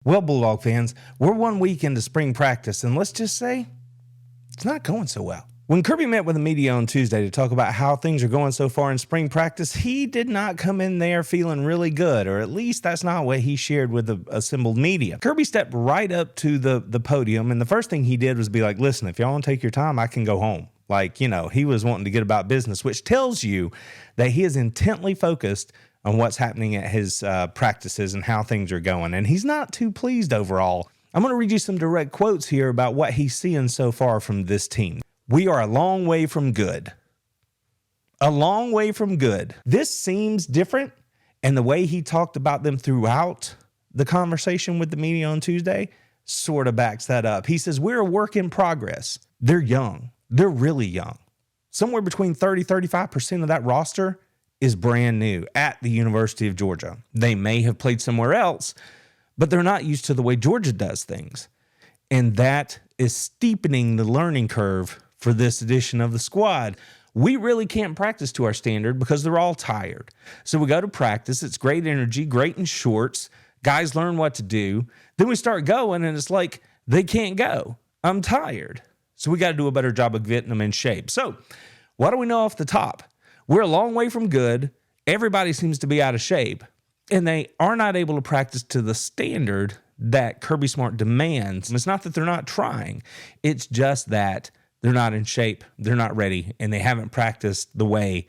Well, Bulldog fans, we're 1 week into spring practice, and let's just say it's not going so well. When Kirby met with the media on Tuesday to talk about how things are going so far in spring practice, he did not come in there feeling really good, or at least that's not what he shared with the assembled media. Kirby stepped right up to the podium, and the first thing he did was be like, listen, if y'all want to take your time, I can go home. Like, you know, he was wanting to get about business, which tells you that he is intently focused on what's happening at his practices and how things are going. And he's not too pleased overall. I'm going to read you some direct quotes here about what he's seeing so far from this team. We are a long way from good. A long way from good. This seems different, and the way he talked about them throughout the conversation with the media on Tuesday sort of backs that up. He says, we're a work in progress. They're young. They're really young. Somewhere between 30-35% of that roster is brand new at the University of Georgia. They may have played somewhere else, but they're not used to the way Georgia does things. And that is steepening the learning curve for this edition of the squad. We really can't practice to our standard because they're all tired. So we go to practice. It's great energy, great in shorts. Guys learn what to do. Then we start going, and it's like they can't go. I'm tired. So we got to do a better job of getting them in shape. So what do we know off the top? We're a long way from good. Everybody seems to be out of shape, and they are not able to practice to the standard that Kirby Smart demands. It's not that they're not trying. It's just that they're not in shape, they're not ready, and they haven't practiced the way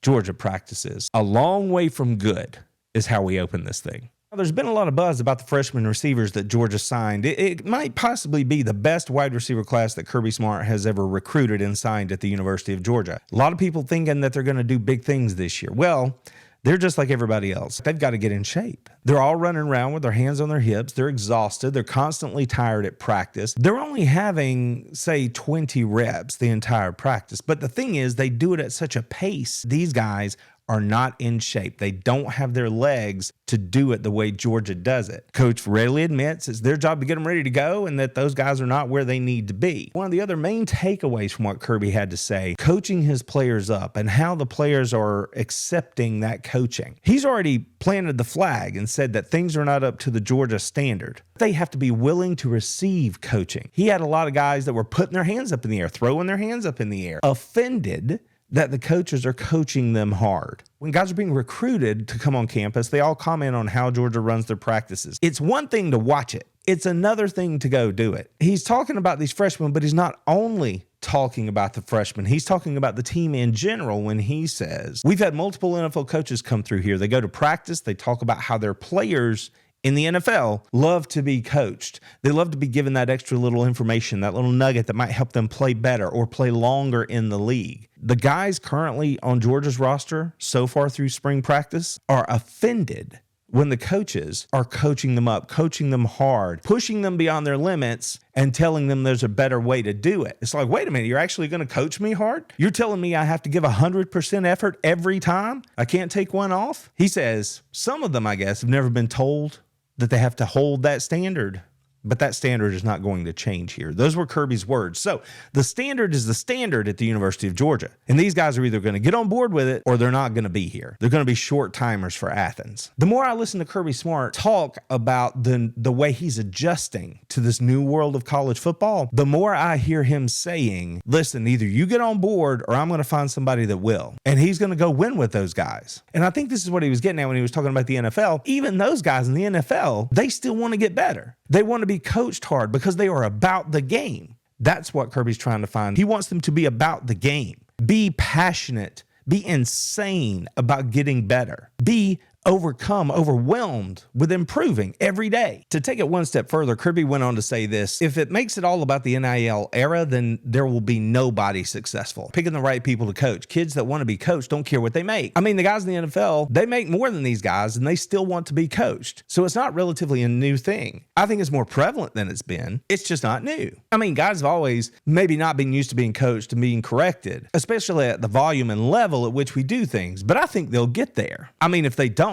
Georgia practices. A long way from good is how we open this thing. There's been a lot of buzz about the freshman receivers that Georgia signed. It might possibly be the best wide receiver class that Kirby Smart has ever recruited and signed at the University of Georgia. A lot of people thinking that they're going to do big things this year. Well, they're just like everybody else. They've got to get in shape. They're all running around with their hands on their hips. They're exhausted. They're constantly tired at practice. They're only having, say, 20 reps the entire practice. But the thing is, they do it at such a pace. These guys are not in shape. They don't have their legs to do it the way Georgia does it. Coach readily admits it's their job to get them ready to go and that those guys are not where they need to be. One of the other main takeaways from what Kirby had to say, coaching his players up and how the players are accepting that coaching. He's already planted the flag and said that things are not up to the Georgia standard. They have to be willing to receive coaching. He had a lot of guys that were putting their hands up in the air, throwing their hands up in the air, offended that the coaches are coaching them hard. When guys are being recruited to come on campus, they all comment on how Georgia runs their practices. It's one thing to watch it. It's another thing to go do it. He's talking about these freshmen, but he's not only talking about the freshmen. He's talking about the team in general when he says, we've had multiple NFL coaches come through here. They go to practice. They talk about how their players in the NFL love to be coached. They love to be given that extra little information, that little nugget that might help them play better or play longer in the league. The guys currently on Georgia's roster so far through spring practice are offended when the coaches are coaching them up, coaching them hard, pushing them beyond their limits and telling them there's a better way to do it. It's like, wait a minute, you're actually going to coach me hard? You're telling me I have to give 100% effort every time? I can't take one off? He says some of them, I guess, have never been told that they have to hold that standard. But that standard is not going to change here. Those were Kirby's words. So the standard is the standard at the University of Georgia. And these guys are either going to get on board with it or they're not going to be here. They're going to be short timers for Athens. The more I listen to Kirby Smart talk about the way he's adjusting to this new world of college football, the more I hear him saying, listen, either you get on board or I'm going to find somebody that will. And he's going to go win with those guys. And I think this is what he was getting at when he was talking about the NFL. Even those guys in the NFL, they still want to get better. They want to be coached hard because they are about the game. That's what Kirby's trying to find. He wants them to be about the game. Be passionate. Be insane about getting better. Be overwhelmed with improving every day. To take it one step further, Kirby went on to say this: if it makes it all about the NIL era, then there will be nobody successful. Picking the right people to coach. Kids that want to be coached don't care what they make. I mean, the guys in the NFL, they make more than these guys and they still want to be coached. So it's not relatively a new thing. I think it's more prevalent than it's been. It's just not new. I mean, guys have always maybe not been used to being coached and being corrected, especially at the volume and level at which we do things, but I think they'll get there. I mean, if they don't,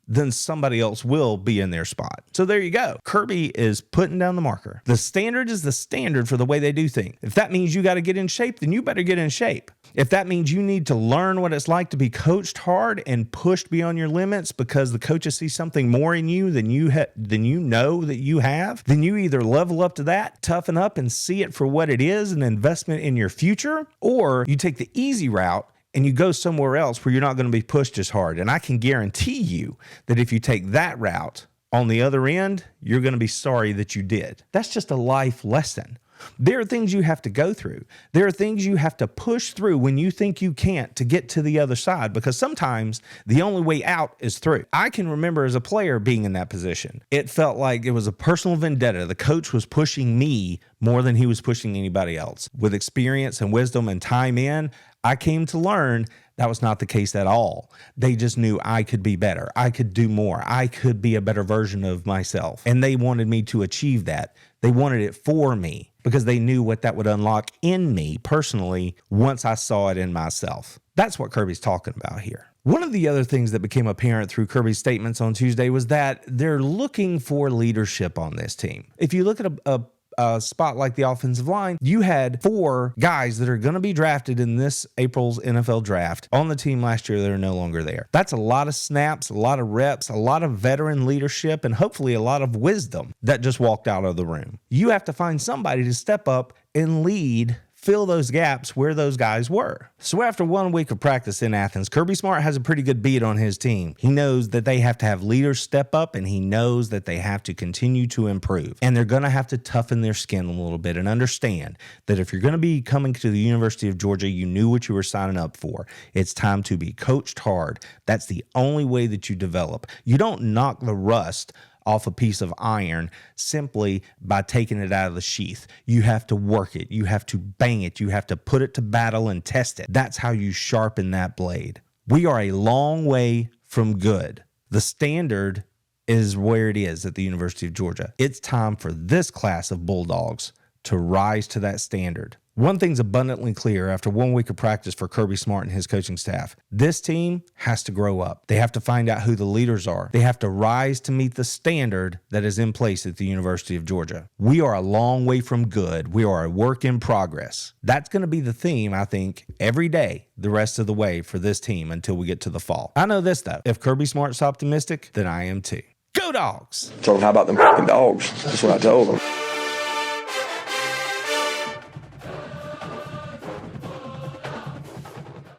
then somebody else will be in their spot. So there you go. Kirby is putting down the marker. The standard is the standard for the way they do things. If that means you got to get in shape, then you better get in shape. If that means you need to learn what it's like to be coached hard and pushed beyond your limits because the coaches see something more in you than you know that you have, then you either level up to that, toughen up, and see it for what it is, an investment in your future, or you take the easy route and you go somewhere else where you're not going to be pushed as hard. And I can guarantee you that if you take that route, on the other end, you're going to be sorry that you did. That's just a life lesson. There are things you have to go through. There are things you have to push through when you think you can't to get to the other side, because sometimes the only way out is through. I can remember as a player being in that position. It felt like it was a personal vendetta. The coach was pushing me more than he was pushing anybody else. With experience and wisdom and time in, I came to learn that was not the case at all. They just knew I could be better. I could do more. I could be a better version of myself. And they wanted me to achieve that. They wanted it for me because they knew what that would unlock in me personally once I saw it in myself. That's what Kirby's talking about here. One of the other things that became apparent through Kirby's statements on Tuesday was that they're looking for leadership on this team. If you look at a spot like the offensive line, you had 4 guys that are going to be drafted in this April's NFL draft on the team last year that are no longer there. That's a lot of snaps, a lot of reps, a lot of veteran leadership, and hopefully a lot of wisdom that just walked out of the room. You have to find somebody to step up and lead, fill those gaps where those guys were. So after 1 week of practice in Athens, Kirby Smart has a pretty good beat on his team. He knows that they have to have leaders step up, and he knows that they have to continue to improve. And they're going to have to toughen their skin a little bit and understand that if you're going to be coming to the University of Georgia, you knew what you were signing up for. It's time to be coached hard. That's the only way that you develop. You don't knock the rust off a piece of iron simply by taking it out of the sheath. You have to work it. You have to bang it. You have to put it to battle and test it. That's how you sharpen that blade. We are a long way from good. The standard is where it is at the University of Georgia. It's time for this class of Bulldogs to rise to that standard. One thing's abundantly clear after 1 week of practice for Kirby Smart and his coaching staff. This team has to grow up. They have to find out who the leaders are. They have to rise to meet the standard that is in place at the University of Georgia. We are a long way from good. We are a work in progress. That's going to be the theme, I think, every day, the rest of the way for this team until we get to the fall. I know this, though. If Kirby Smart's optimistic, then I am too. Go Dogs! Told them, how about them fucking dogs? That's what I told them.